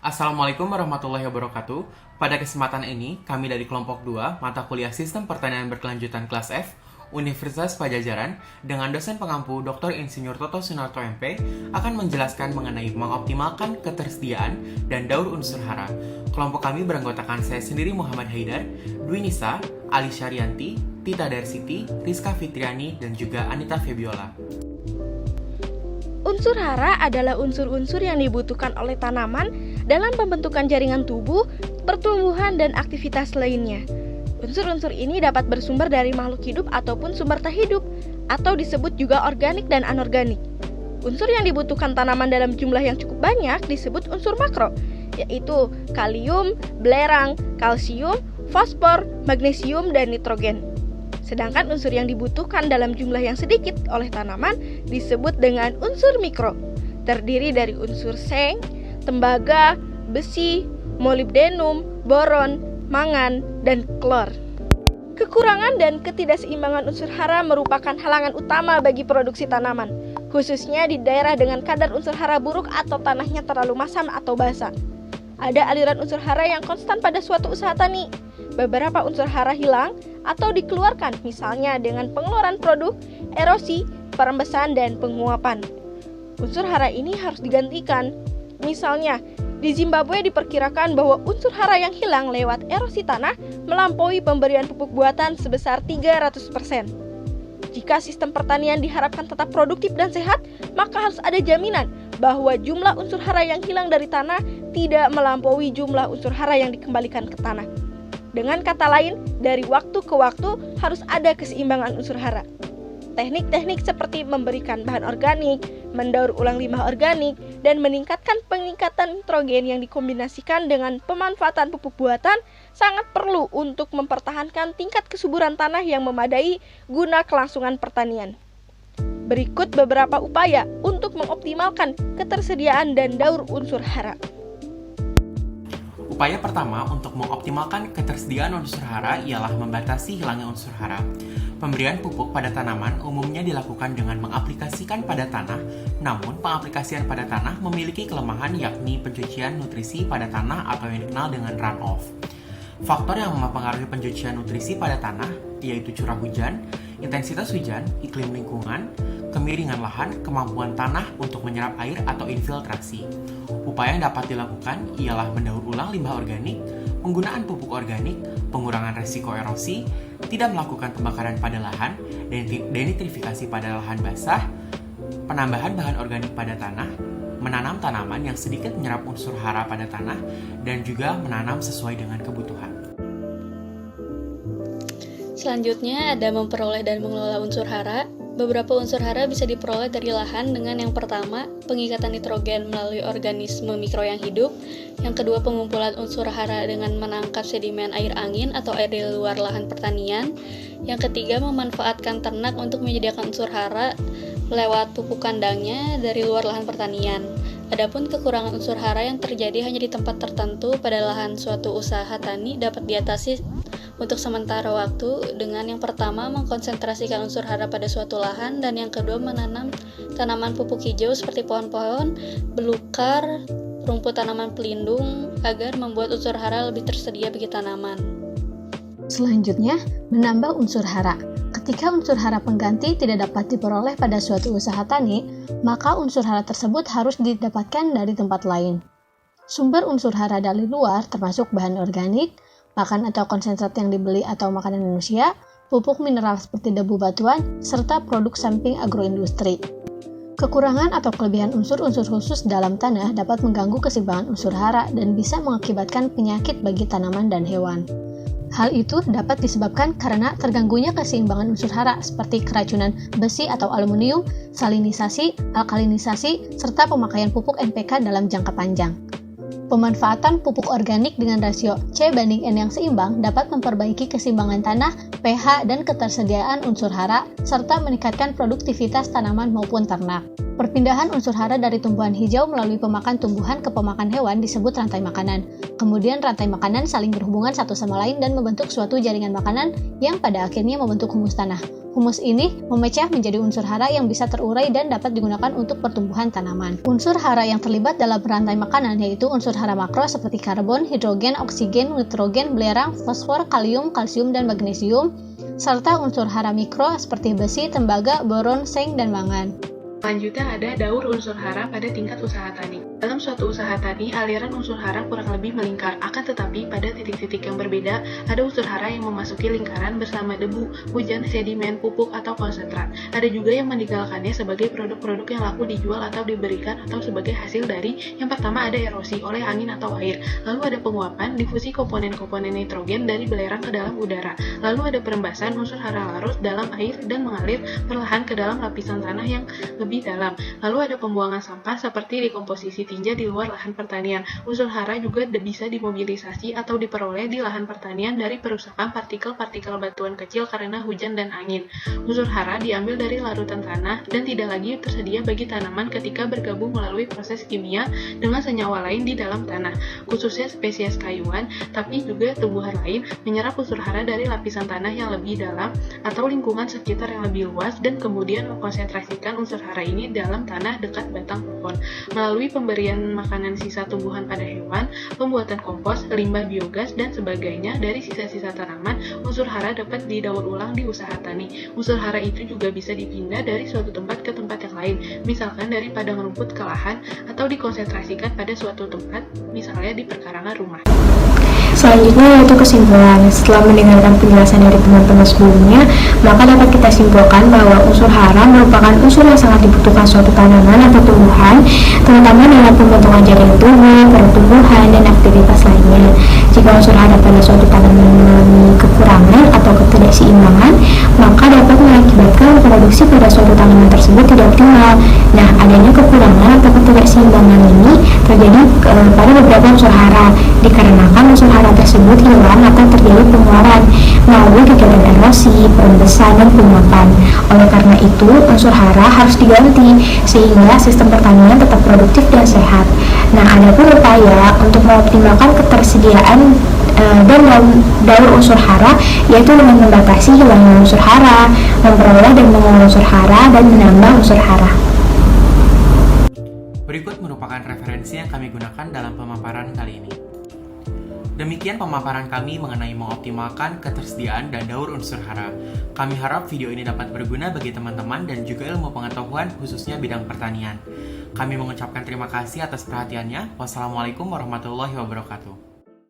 Assalamualaikum warahmatullahi wabarakatuh. Pada kesempatan ini, kami dari kelompok 2, mata kuliah Sistem Pertanian Berkelanjutan kelas F, Universitas Padjadjaran, dengan dosen pengampu Dr. Insinyur Toto Sunarto MP, akan menjelaskan mengenai mengoptimalkan ketersediaan dan daur unsur hara. Kelompok kami beranggotakan saya sendiri Muhammad Haidar, Dwi Nisa, Ali Syarianti, Tita Darsiti, Rizka Fitriani, dan juga Anita Febiola. Unsur hara adalah unsur-unsur yang dibutuhkan oleh tanaman dalam pembentukan jaringan tubuh, pertumbuhan, dan aktivitas lainnya. Unsur-unsur ini dapat bersumber dari makhluk hidup ataupun sumber tak hidup, atau disebut juga organik dan anorganik. Unsur yang dibutuhkan tanaman dalam jumlah yang cukup banyak disebut unsur makro, yaitu kalium, belerang, kalsium, fosfor, magnesium, dan nitrogen. Sedangkan unsur yang dibutuhkan dalam jumlah yang sedikit oleh tanaman disebut dengan unsur mikro, terdiri dari unsur seng, tembaga, besi, molibdenum, boron, mangan, dan klor. Kekurangan dan ketidakseimbangan unsur hara merupakan halangan utama bagi produksi tanaman, khususnya di daerah dengan kadar unsur hara buruk atau tanahnya terlalu masam atau basah. Ada aliran unsur hara yang konstan pada suatu usaha tani. Beberapa unsur hara hilang atau dikeluarkan, misalnya dengan pengeluaran produk, erosi, perembesan, dan penguapan. Unsur hara ini harus digantikan. Misalnya, di Zimbabwe diperkirakan bahwa unsur hara yang hilang lewat erosi tanah melampaui pemberian pupuk buatan sebesar 300%. Jika sistem pertanian diharapkan tetap produktif dan sehat, maka harus ada jaminan bahwa jumlah unsur hara yang hilang dari tanah tidak melampaui jumlah unsur hara yang dikembalikan ke tanah. Dengan kata lain, dari waktu ke waktu harus ada keseimbangan unsur hara. Teknik-teknik seperti memberikan bahan organik, mendaur ulang limbah organik, dan meningkatkan peningkatan nitrogen yang dikombinasikan dengan pemanfaatan pupuk buatan sangat perlu untuk mempertahankan tingkat kesuburan tanah yang memadai guna kelangsungan pertanian. Berikut beberapa upaya untuk mengoptimalkan ketersediaan dan daur unsur hara. Upaya pertama untuk mengoptimalkan ketersediaan unsur hara ialah membatasi hilangnya unsur hara. Pemberian pupuk pada tanaman umumnya dilakukan dengan mengaplikasikan pada tanah, namun pengaplikasian pada tanah memiliki kelemahan yakni pencucian nutrisi pada tanah atau yang dikenal dengan runoff. Faktor yang mempengaruhi pencucian nutrisi pada tanah yaitu curah hujan, intensitas hujan, iklim lingkungan, kemiringan lahan, kemampuan tanah untuk menyerap air atau infiltrasi. Upaya yang dapat dilakukan ialah mendaur ulang limbah organik, penggunaan pupuk organik, pengurangan resiko erosi, tidak melakukan pembakaran pada lahan, denitrifikasi pada lahan basah, penambahan bahan organik pada tanah, menanam tanaman yang sedikit menyerap unsur hara pada tanah, dan juga menanam sesuai dengan kebutuhan. Selanjutnya ada memperoleh dan mengelola unsur hara. Beberapa unsur hara bisa diperoleh dari lahan dengan yang pertama, pengikatan nitrogen melalui organisme mikro yang hidup. Yang kedua, pengumpulan unsur hara dengan menangkap sedimen air angin atau air di luar lahan pertanian. Yang ketiga, memanfaatkan ternak untuk menyediakan unsur hara lewat pupuk kandangnya dari luar lahan pertanian. Adapun kekurangan unsur hara yang terjadi hanya di tempat tertentu pada lahan suatu usaha tani dapat diatasi untuk sementara waktu dengan yang pertama mengkonsentrasikan unsur hara pada suatu lahan dan yang kedua menanam tanaman pupuk hijau seperti pohon-pohon, belukar, rumput tanaman pelindung agar membuat unsur hara lebih tersedia bagi tanaman. Selanjutnya, menambah unsur hara. Ketika unsur hara pengganti tidak dapat diperoleh pada suatu usaha tani, maka unsur hara tersebut harus didapatkan dari tempat lain. Sumber unsur hara dari luar termasuk bahan organik, pakan atau konsentrat yang dibeli atau makanan manusia, pupuk mineral seperti debu batuan, serta produk samping agroindustri. Kekurangan atau kelebihan unsur-unsur khusus dalam tanah dapat mengganggu keseimbangan unsur hara dan bisa mengakibatkan penyakit bagi tanaman dan hewan. Hal itu dapat disebabkan karena terganggunya keseimbangan unsur hara seperti keracunan besi atau aluminium, salinisasi, alkalinisasi, serta pemakaian pupuk NPK dalam jangka panjang. Pemanfaatan pupuk organik dengan rasio C/N yang seimbang dapat memperbaiki keseimbangan tanah, pH, dan ketersediaan unsur hara, serta meningkatkan produktivitas tanaman maupun ternak. Perpindahan unsur hara dari tumbuhan hijau melalui pemakan tumbuhan ke pemakan hewan disebut rantai makanan. Kemudian rantai makanan saling berhubungan satu sama lain dan membentuk suatu jaringan makanan yang pada akhirnya membentuk humus tanah. Humus ini memecah menjadi unsur hara yang bisa terurai dan dapat digunakan untuk pertumbuhan tanaman. Unsur hara yang terlibat dalam rantai makanan yaitu unsur hara makro seperti karbon, hidrogen, oksigen, nitrogen, belerang, fosfor, kalium, kalsium, dan magnesium, serta unsur hara mikro seperti besi, tembaga, boron, seng, dan mangan. Selanjutnya ada daur unsur hara pada tingkat usaha tani. Dalam suatu usaha tani, aliran unsur hara kurang lebih melingkar, akan tetapi pada titik-titik yang berbeda, ada unsur hara yang memasuki lingkaran bersama debu, hujan, sedimen, pupuk, atau konsentrat. Ada juga yang meninggalkannya sebagai produk-produk yang laku dijual atau diberikan atau sebagai hasil dari yang pertama ada erosi oleh angin atau air, lalu ada penguapan, difusi komponen-komponen nitrogen dari belerang ke dalam udara, lalu ada perembasan unsur hara larut dalam air dan mengalir perlahan ke dalam lapisan tanah yang lebih dalam. Lalu ada pembuangan sampah seperti dekomposisi tinja di luar lahan pertanian. Unsur hara juga bisa dimobilisasi atau diperoleh di lahan pertanian dari perusakan partikel-partikel batuan kecil karena hujan dan angin. Unsur hara diambil dari larutan tanah dan tidak lagi tersedia bagi tanaman ketika bergabung melalui proses kimia dengan senyawa lain di dalam tanah, khususnya spesies kayuan, tapi juga tumbuhan lain menyerap unsur hara dari lapisan tanah yang lebih dalam atau lingkungan sekitar yang lebih luas dan kemudian mengkonsentrasikan unsur hara ini dalam tanah dekat batang pohon. Melalui pemberian makanan sisa tumbuhan pada hewan, pembuatan kompos, limbah biogas, dan sebagainya dari sisa-sisa tanaman, unsur hara dapat didaur ulang di usaha tani. Unsur hara itu juga bisa dipindah dari suatu tempat ke tempat yang lain, misalkan dari padang rumput ke lahan, atau dikonsentrasikan pada suatu tempat, misalnya di perkarangan rumah. Selanjutnya yaitu kesimpulan. Setelah mendengarkan penjelasan dari teman-teman sebelumnya, maka dapat kita simpulkan bahwa unsur hara merupakan unsur yang sangat dibutuhkan suatu tanaman atau tumbuhan, terutama dalam pembentukan jaringan tubuh, pertumbuhan, dan aktivitas lainnya. Jika unsur hara pada suatu tanaman mengalami kekurangan atau ketidakseimbangan, maka dapat mengakibatkan produksi pada suatu tanaman tersebut tidak optimal. Nah, adanya kekurangan atau ketidakseimbangan ini terjadi pada beberapa unsur hara, dikarenakan unsur hara tersebut hilang atau terjadi pengeluaran melalui kegiatan erosi, perembesan, dan penguapan. Oleh karena itu, unsur hara harus diganti sehingga sistem pertanian tetap produktif dan sehat. Nah, ada pun upaya untuk mengoptimalkan ketersediaan dan daur unsur hara, yaitu dengan membatasi hilangnya unsur hara, memperoleh dan mengolah unsur hara, dan menambah unsur hara. Berikut merupakan referensi yang kami gunakan dalam pemaparan kali ini. Demikian pemaparan kami mengenai mengoptimalkan ketersediaan dan daur unsur hara. Kami harap video ini dapat berguna bagi teman-teman dan juga ilmu pengetahuan khususnya bidang pertanian. Kami mengucapkan terima kasih atas perhatiannya. Wassalamualaikum warahmatullahi wabarakatuh.